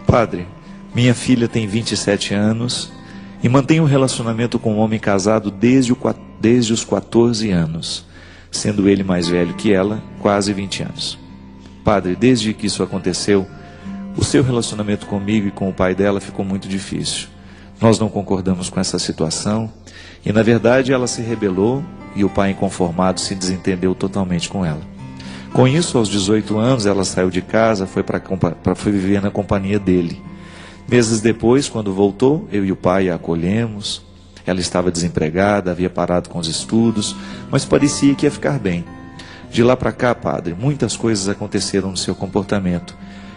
Padre, minha filha tem 27 anos e mantém um relacionamento com um homem casado desde os 14 anos, sendo ele mais velho que ela, quase 20 anos. Padre, desde que isso aconteceu, o seu relacionamento comigo e com o pai dela ficou muito difícil. Nós não concordamos com essa situação e, na verdade, ela se rebelou e o pai, inconformado, se desentendeu totalmente com ela. Com isso, aos 18 anos, ela saiu de casa, foi viver na companhia dele. Meses depois, quando voltou, eu e o pai a acolhemos. Ela estava desempregada, havia parado com os estudos, mas parecia que ia ficar bem. De lá para cá, padre, muitas coisas aconteceram no seu comportamento,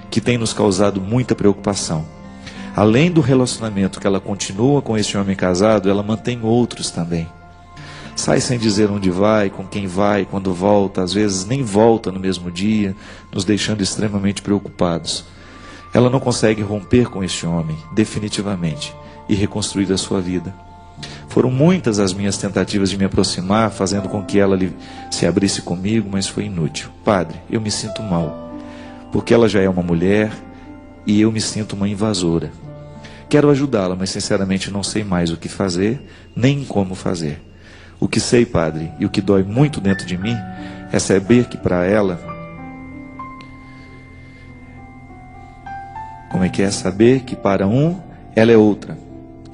que tem nos causado muita preocupação. Além do relacionamento que ela continua com esse homem casado, ela mantém outros também. Sai sem dizer onde vai, com quem vai, quando volta, às vezes nem volta no mesmo dia, nos deixando extremamente preocupados. Ela não consegue romper com este homem, definitivamente, e reconstruir a sua vida. Foram muitas as minhas tentativas de me aproximar, fazendo com que ela se abrisse comigo, mas foi inútil. Padre, eu me sinto mal, porque ela já é uma mulher e eu me sinto uma invasora. Quero ajudá-la, mas sinceramente não sei mais o que fazer, nem como fazer. O que sei, padre, e o que dói muito dentro de mim, é saber que para ela... Como é que é? Saber que para um, ela é outra.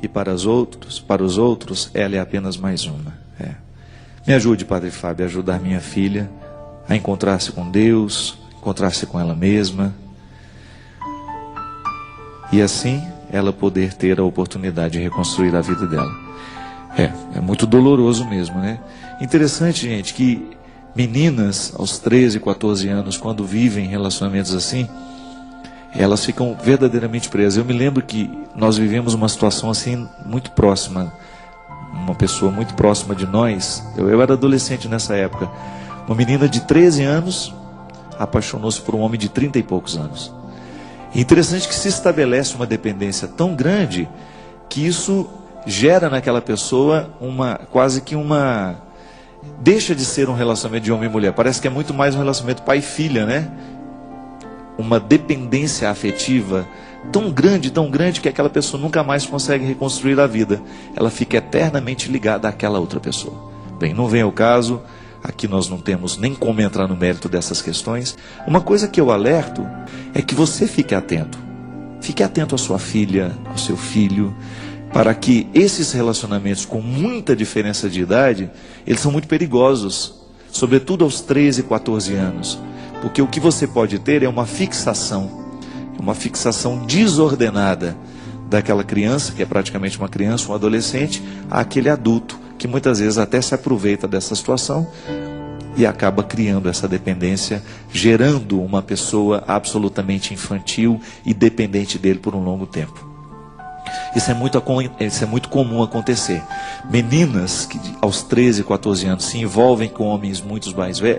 E para os outros, ela é apenas mais uma. Me ajude, Padre Fábio, a ajudar minha filha a encontrar-se com Deus, encontrar-se com ela mesma. E assim, ela poder ter a oportunidade de reconstruir a vida dela. É muito doloroso mesmo, né? Interessante, gente, que meninas aos 13, 14 anos, quando vivem relacionamentos assim, elas ficam verdadeiramente presas. Eu me lembro que nós vivemos uma situação assim muito próxima, uma pessoa muito próxima de nós. Eu era adolescente nessa época. Uma menina de 13 anos apaixonou-se por um homem de 30 e poucos anos. E interessante que se estabelece uma dependência tão grande que isso gera naquela pessoa deixa de ser um relacionamento de homem e mulher. Parece que é muito mais um relacionamento pai e filha, né? Uma dependência afetiva tão grande que aquela pessoa nunca mais consegue reconstruir a vida. Ela fica eternamente ligada àquela outra pessoa. Bem, não vem ao caso, aqui nós não temos nem como entrar no mérito dessas questões. Uma coisa que eu alerto é que você fique atento. Fique atento à sua filha, ao seu filho, para que esses relacionamentos com muita diferença de idade, eles são muito perigosos, sobretudo aos 13, 14 anos. Porque o que você pode ter é uma fixação desordenada daquela criança, que é praticamente uma criança, um adolescente, àquele adulto, que muitas vezes até se aproveita dessa situação e acaba criando essa dependência, gerando uma pessoa absolutamente infantil e dependente dele por um longo tempo. Isso é muito comum acontecer. Meninas que aos 13, 14 anos se envolvem com homens muito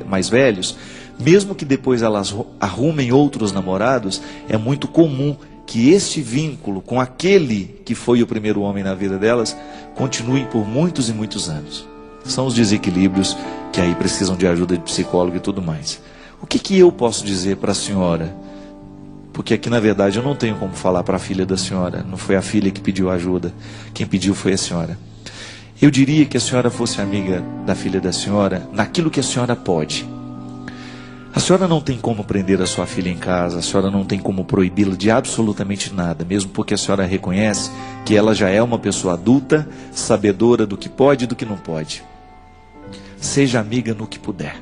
mais velhos, mesmo que depois elas arrumem outros namorados, é muito comum que este vínculo com aquele que foi o primeiro homem na vida delas continue por muitos e muitos anos. São os desequilíbrios que aí precisam de ajuda de psicólogo e tudo mais. O que eu posso dizer para a senhora? Porque aqui na verdade eu não tenho como falar para a filha da senhora. Não foi a filha que pediu ajuda. Quem pediu foi a senhora. Eu diria que a senhora fosse amiga da filha da senhora naquilo que a senhora pode. A senhora não tem como prender a sua filha em casa. A senhora não tem como proibi-la de absolutamente nada. Mesmo porque a senhora reconhece que ela já é uma pessoa adulta, sabedora do que pode e do que não pode. Seja amiga no que puder.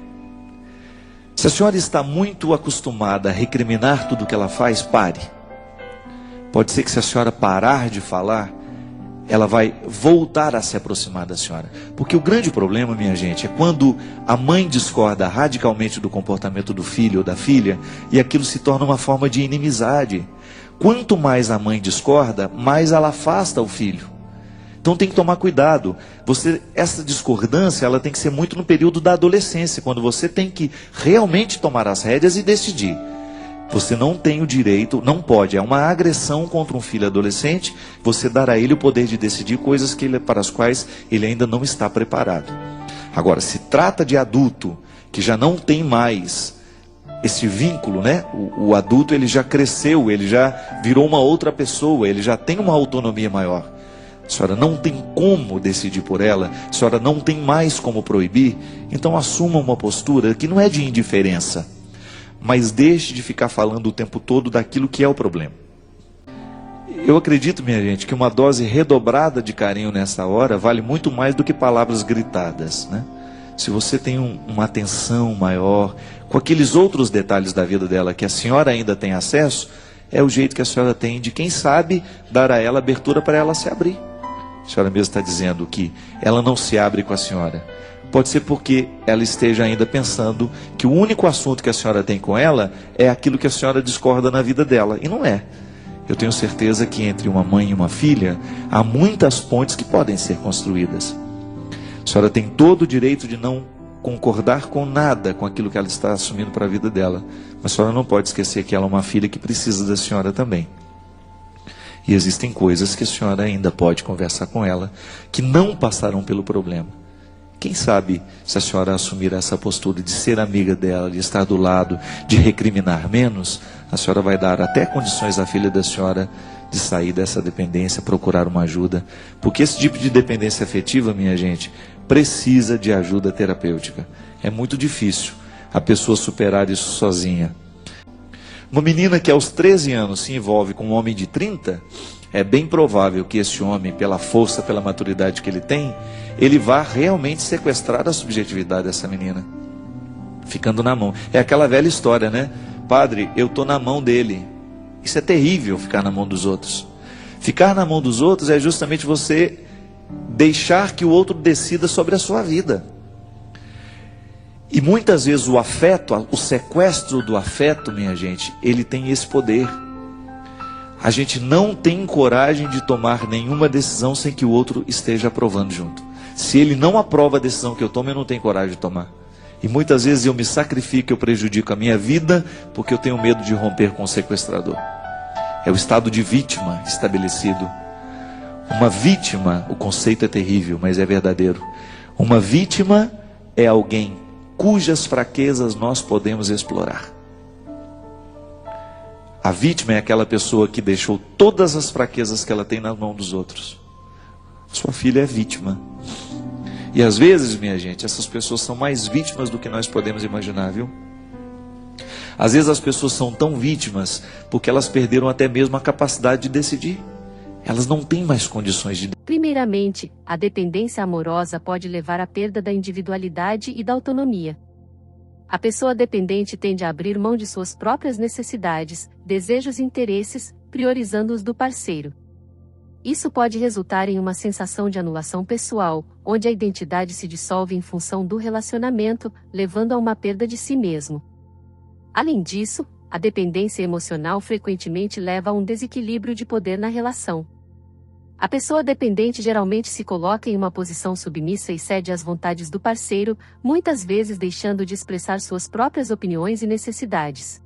Se a senhora está muito acostumada a recriminar tudo o que ela faz, pare. Pode ser que se a senhora parar de falar, ela vai voltar a se aproximar da senhora. Porque o grande problema, minha gente, é quando a mãe discorda radicalmente do comportamento do filho ou da filha, e aquilo se torna uma forma de inimizade. Quanto mais a mãe discorda, mais ela afasta o filho. Então tem que tomar cuidado. Essa discordância, ela tem que ser muito no período da adolescência, quando você tem que realmente tomar as rédeas e decidir. Você não tem o direito, não pode, é uma agressão contra um filho adolescente, você dar a ele o poder de decidir coisas para as quais ele ainda não está preparado. Agora, se trata de adulto, que já não tem mais esse vínculo, né? O adulto, ele já cresceu, ele já virou uma outra pessoa, ele já tem uma autonomia maior. A senhora não tem como decidir por ela, a senhora não tem mais como proibir, então assuma uma postura que não é de indiferença, mas deixe de ficar falando o tempo todo daquilo que é o problema. Eu acredito, minha gente, que uma dose redobrada de carinho nessa hora vale muito mais do que palavras gritadas, né? Se você tem uma atenção maior, com aqueles outros detalhes da vida dela que a senhora ainda tem acesso, é o jeito que a senhora tem de, quem sabe, dar a ela abertura para ela se abrir. A senhora mesmo está dizendo que ela não se abre com a senhora. Pode ser porque ela esteja ainda pensando que o único assunto que a senhora tem com ela é aquilo que a senhora discorda na vida dela. E não é. Eu tenho certeza que entre uma mãe e uma filha, há muitas pontes que podem ser construídas. A senhora tem todo o direito de não concordar com nada com aquilo que ela está assumindo para a vida dela. Mas a senhora não pode esquecer que ela é uma filha que precisa da senhora também. E existem coisas que a senhora ainda pode conversar com ela, que não passarão pelo problema. Quem sabe, se a senhora assumir essa postura de ser amiga dela, de estar do lado, de recriminar menos, a senhora vai dar até condições à filha da senhora de sair dessa dependência, procurar uma ajuda. Porque esse tipo de dependência afetiva, minha gente, precisa de ajuda terapêutica. É muito difícil a pessoa superar isso sozinha. Uma menina que aos 13 anos se envolve com um homem de 30, é bem provável que esse homem, pela força, pela maturidade que ele tem, ele vá realmente sequestrar a subjetividade dessa menina, ficando na mão. É aquela velha história, né? Padre, eu estou na mão dele. Isso é terrível, ficar na mão dos outros. Ficar na mão dos outros é justamente você deixar que o outro decida sobre a sua vida. E muitas vezes o afeto, o sequestro do afeto, minha gente, ele tem esse poder. A gente não tem coragem de tomar nenhuma decisão sem que o outro esteja aprovando junto. Se ele não aprova a decisão que eu tomo, eu não tenho coragem de tomar. E muitas vezes eu me sacrifico, eu prejudico a minha vida, porque eu tenho medo de romper com o sequestrador. É o estado de vítima estabelecido. Uma vítima, o conceito é terrível, mas é verdadeiro. Uma vítima é alguém cujas fraquezas nós podemos explorar. A vítima é aquela pessoa que deixou todas as fraquezas que ela tem na mão dos outros. Sua filha é vítima. E às vezes, minha gente, essas pessoas são mais vítimas do que nós podemos imaginar, viu? Às vezes as pessoas são tão vítimas porque elas perderam até mesmo a capacidade de decidir. Elas não têm mais condições de... Primeiramente, a dependência amorosa pode levar à perda da individualidade e da autonomia. A pessoa dependente tende a abrir mão de suas próprias necessidades, desejos e interesses, priorizando os do parceiro. Isso pode resultar em uma sensação de anulação pessoal, onde a identidade se dissolve em função do relacionamento, levando a uma perda de si mesmo. Além disso, a dependência emocional frequentemente leva a um desequilíbrio de poder na relação. A pessoa dependente geralmente se coloca em uma posição submissa e cede às vontades do parceiro, muitas vezes deixando de expressar suas próprias opiniões e necessidades.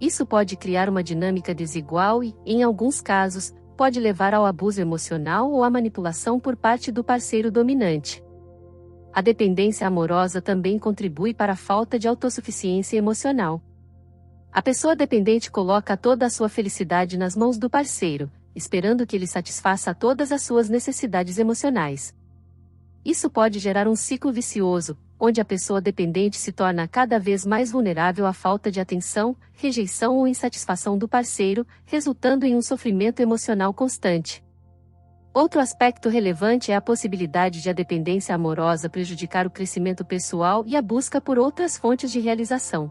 Isso pode criar uma dinâmica desigual e, em alguns casos, pode levar ao abuso emocional ou à manipulação por parte do parceiro dominante. A dependência amorosa também contribui para a falta de autossuficiência emocional. A pessoa dependente coloca toda a sua felicidade nas mãos do parceiro, esperando que ele satisfaça todas as suas necessidades emocionais. Isso pode gerar um ciclo vicioso, onde a pessoa dependente se torna cada vez mais vulnerável à falta de atenção, rejeição ou insatisfação do parceiro, resultando em um sofrimento emocional constante. Outro aspecto relevante é a possibilidade de a dependência amorosa prejudicar o crescimento pessoal e a busca por outras fontes de realização.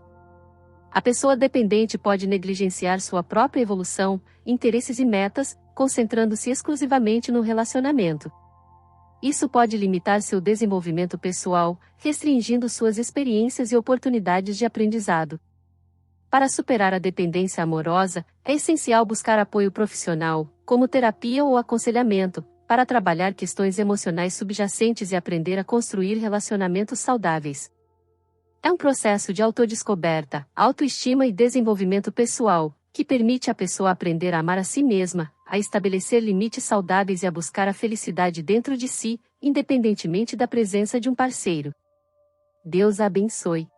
A pessoa dependente pode negligenciar sua própria evolução, interesses e metas, concentrando-se exclusivamente no relacionamento. Isso pode limitar seu desenvolvimento pessoal, restringindo suas experiências e oportunidades de aprendizado. Para superar a dependência amorosa, é essencial buscar apoio profissional, como terapia ou aconselhamento, para trabalhar questões emocionais subjacentes e aprender a construir relacionamentos saudáveis. É um processo de autodescoberta, autoestima e desenvolvimento pessoal, que permite à pessoa aprender a amar a si mesma, a estabelecer limites saudáveis e a buscar a felicidade dentro de si, independentemente da presença de um parceiro. Deus a abençoe.